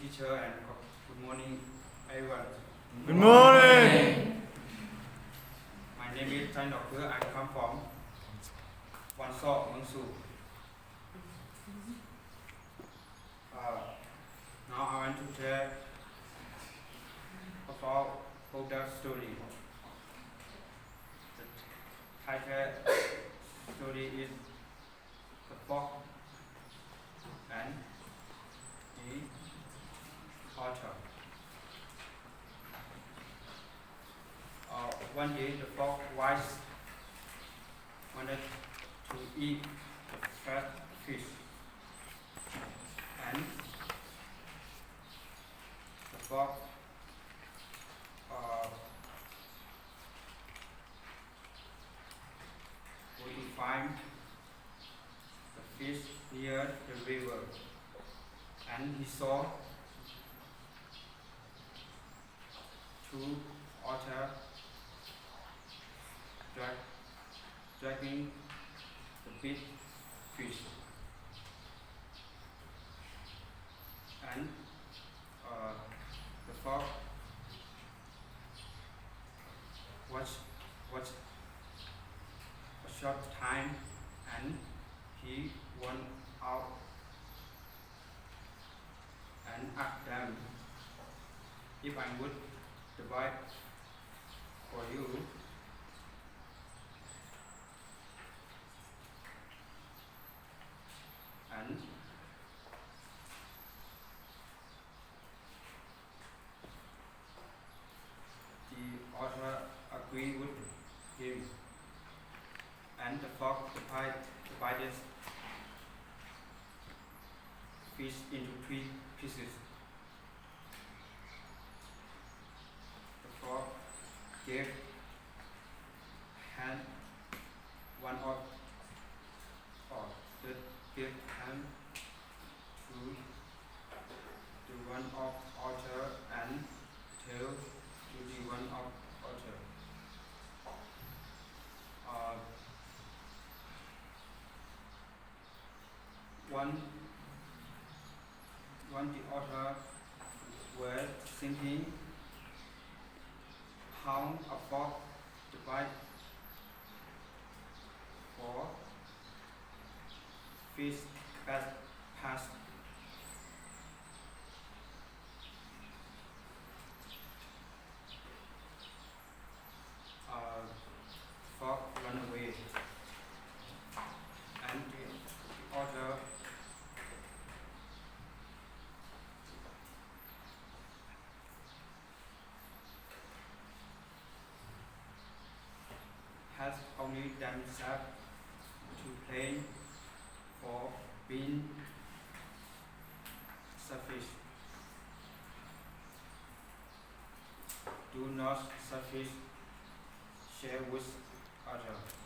teacher, and good morning, everyone. Good morning. My name is Chai Nok Phước. I come from Wan Sok, Mương Su. Now I want to share about Buddha story. The title story is The Fox and the Otter. One day the fox wanted to eat the fat fish, and the fox would find the fish near the river, and he saw two otters dragging the big fish, and the fox watched a short time, and he went out and asked them, "If I would divide for you, and the otter agreed with him, and the fox divided fish into 3 pieces. The fox gave hand one of gave hand to the one of otter, and tail to the one of otter. When the otter were thinking how a fox divide for fish passed. Fox ran away, and the otter has only themselves to blame for being selfish. Do not selfish, share with others.